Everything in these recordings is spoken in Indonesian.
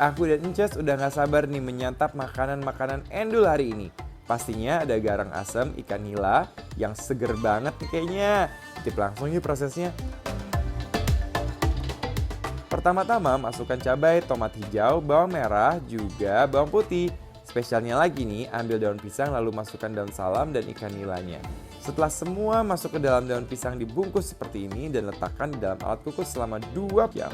Aku dan Encas udah gak sabar nih menyantap makanan-makanan endul hari ini. Pastinya ada garang asem ikan nila yang seger banget nih kayaknya. Tip langsung yuk prosesnya. Pertama-tama masukkan cabai, tomat hijau, bawang merah, juga bawang putih. Spesialnya lagi nih, ambil daun pisang lalu masukkan daun salam dan ikan nilanya. Setelah semua masuk ke dalam daun pisang dibungkus seperti ini dan letakkan di dalam alat kukus selama 2 jam.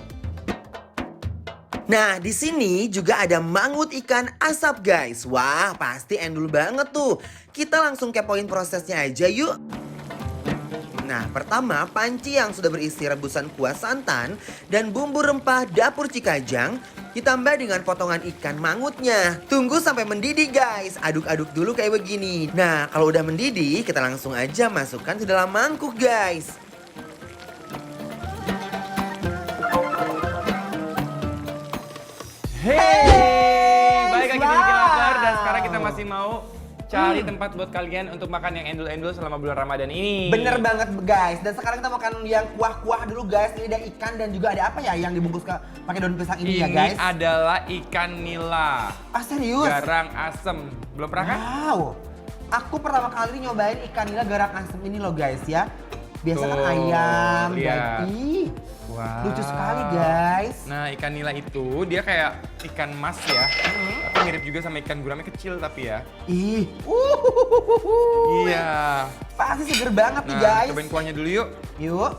Nah, di sini juga ada mangut ikan asap, guys. Wah, pasti endul banget tuh. Kita langsung kepoin prosesnya aja yuk. Nah, pertama panci yang sudah berisi rebusan kuah santan dan bumbu rempah dapur Cikajang ditambah dengan potongan ikan mangutnya. Tunggu sampai mendidih, guys. Aduk-aduk dulu kayak begini. Nah, kalau udah mendidih, kita langsung aja masukkan ke dalam mangkuk, guys. Hey, balik lagi di Bikin Lapar dan sekarang kita masih mau cari tempat buat kalian untuk makan yang endul-endul selama bulan Ramadan ini. Bener banget guys. Dan sekarang kita makan yang kuah-kuah dulu guys. Ini ada ikan dan juga ada apa ya yang dibungkus pakai daun pisang ini ya guys? Ini adalah ikan nila. Ah serius? Garang asem. Belum pernah kan? Wow. Aku pertama kali nyobain ikan nila garang asem ini loh guys ya. Biasa kan Tuh, ayam, lihat. ih. Wow. Lucu sekali guys. Nah, ikan nila itu dia kayak ikan mas ya. Tapi mirip juga sama ikan gurame kecil tapi ya. Ih. Iya. Pasti seger banget nih Nah, guys. cobain kuahnya dulu yuk. Yuk.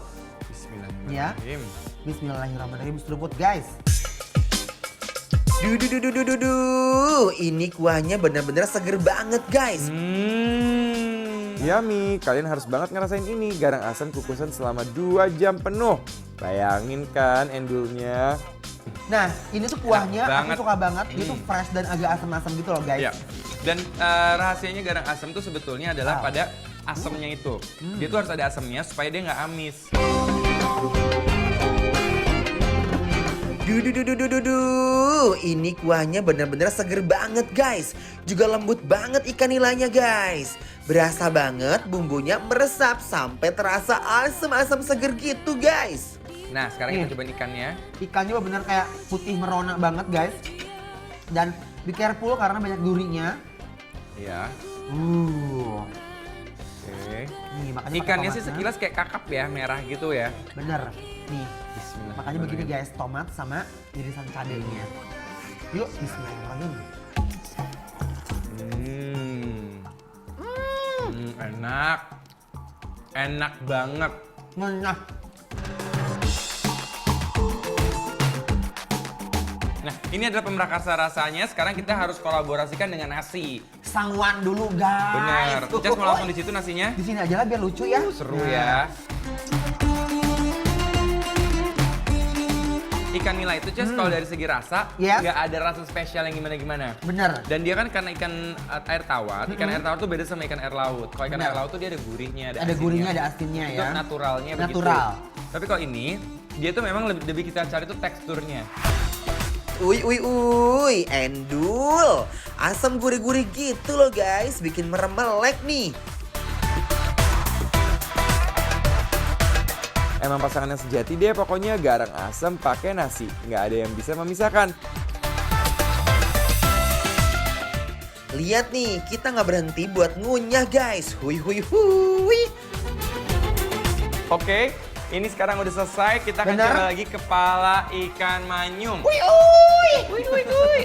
Bismillahirrahmanirrahim. Bismillahirrahmanirrahim. Seruput guys. Duh, ini kuahnya benar-benar seger banget, guys. Yummy, kalian harus banget ngerasain ini. Garang asam kukusan selama 2 jam penuh. Bayangin kan endulnya. Nah, ini tuh kuahnya Enak banget. aku suka banget. Dia tuh fresh dan agak asam-asam gitu loh guys. Ya. Dan rahasianya garang asam tuh sebetulnya adalah pada asamnya itu. Dia tuh harus ada asamnya supaya dia nggak amis. Duh, ini kuahnya benar-benar seger banget, guys. Juga lembut banget ikan nilainya, guys. Berasa banget bumbunya meresap sampai terasa asam-asam seger gitu, guys. Nah, sekarang kita cobain ikannya. Ikannya bener kayak putih merona banget guys. Dan be careful karena banyak durinya. Iya. Oke. Nih, makanya Ikannya pakai sih tomatnya. sekilas kayak kakap ya, merah gitu ya. Bener. Nih, Bismillah. makanya begini guys, tomat sama irisan cabenya. Yuk, bismillahirrahmanirrahim. Enak. Enak banget. Nah, Nah, ini adalah pemrakarsa rasanya. Sekarang kita harus kolaborasikan dengan nasi. sangwan dulu guys. Bener. Just mau langsung di situ nasinya. Di sini aja lah biar lucu ya. Seru Nah, ya. Ikan nila itu Ces, kalau dari segi rasa Yes. nggak ada rasa spesial yang gimana-gimana. Bener. Dan dia kan karena ikan air tawar, ikan air tawar tuh beda sama ikan air laut. Kalau ikan Bener. air laut tuh dia ada gurihnya, ada Ada asinnya. gurihnya, ada asinnya Itu ya. naturalnya Natural. begitu. Tapi kalau ini, dia tuh memang lebih kita cari tuh teksturnya. Uy, endul. Asam gurih-gurih gitu loh, guys. Bikin merem melek nih. Emang pasangan yang sejati deh pokoknya garang asam pakai nasi. Nggak ada yang bisa memisahkan. Lihat nih, kita nggak berhenti buat ngunyah, guys. Hui. Oke, ini sekarang udah selesai. Kita akan Benar. coba lagi kepala ikan manyung. Wih,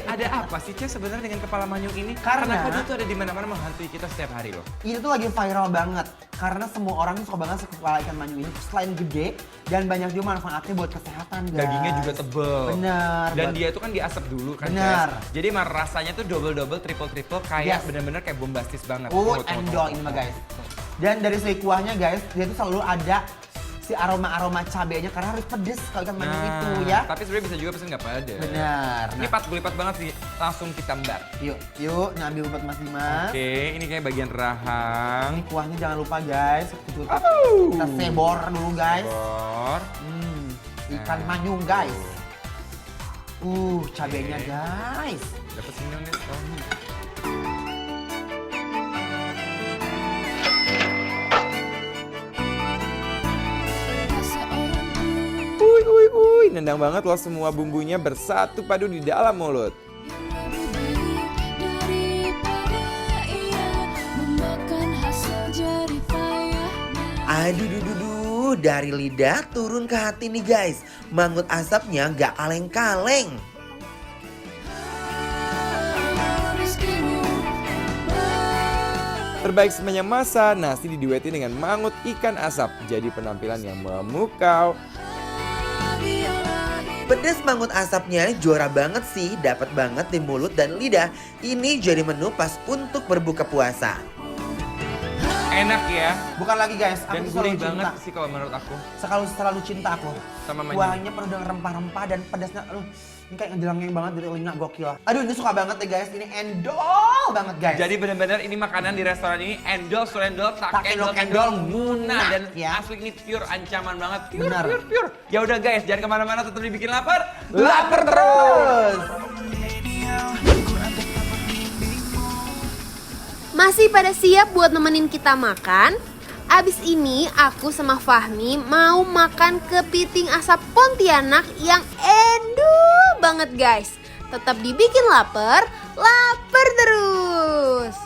ada apa sih Ces sebenarnya dengan kepala manyung ini? Karena- Kenapa dia tuh ada di mana-mana menghantui kita setiap hari loh. Ini tuh lagi viral banget karena semua orang suka banget sama kepala ikan manyung ini. Selain gede dan banyak juga manfaatnya buat kesehatan guys. Dagingnya juga tebel. Bener. Dan buat- dia itu kan diasap dulu kan Bener. Ces. Jadi emang rasanya tuh double, triple kayak Yes. bener-bener kayak bombastis banget. Enjoy ini mah guys. Dan dari segi kuahnya guys, dia tuh selalu ada si aroma-aroma cabenya karena harus pedes kalau ikan manyung itu ya. Tapi sebenarnya bisa juga pesen nggak pada. Benar. Ini lipat banget sih. Langsung kita mbak. Yuk, ambil buat Mas Dimas. Oke, ini kayak bagian rahang. Ini kuahnya jangan lupa guys. Kita sebor dulu guys. Bor. Ikan manyung guys. Cabenya guys. Dapat senyum nih. nendang banget loh, semua bumbunya bersatu padu di dalam mulut. Aduh, dari lidah turun ke hati nih guys. Mangut asapnya gak kaleng-kaleng. Terbaik sepanjang masa, nasi diduetin dengan mangut ikan asap. Jadi penampilan yang memukau. Pedas mangut asapnya juara banget sih. Dapat banget di mulut dan lidah. Ini jadi menu pas untuk berbuka puasa. Enak ya. Bukan lagi guys, aku Dan tuh selalu gurih cinta. banget sih kalau menurut aku. Selalu cinta aku. Sama maju. Kuahnya penuh dengan rempah-rempah dan pedasnya, ini kayak ngejelangnya banget dari telinga, gokil. Aduh, ini suka banget deh guys, ini endol banget guys. Jadi benar-benar ini makanan di restoran ini endol, surendol, tak Tak endol, endol, muna dan ya. asli ini pure ancaman banget. Pure, Benar. pure. Ya udah guys, jangan kemana-mana, tetap dibikin lapar. Lapar terus. Masih pada siap buat nemenin kita makan? Abis ini aku sama Fahmi mau makan kepiting asap Pontianak yang endul banget guys. Tetap dibikin lapar, lapar terus.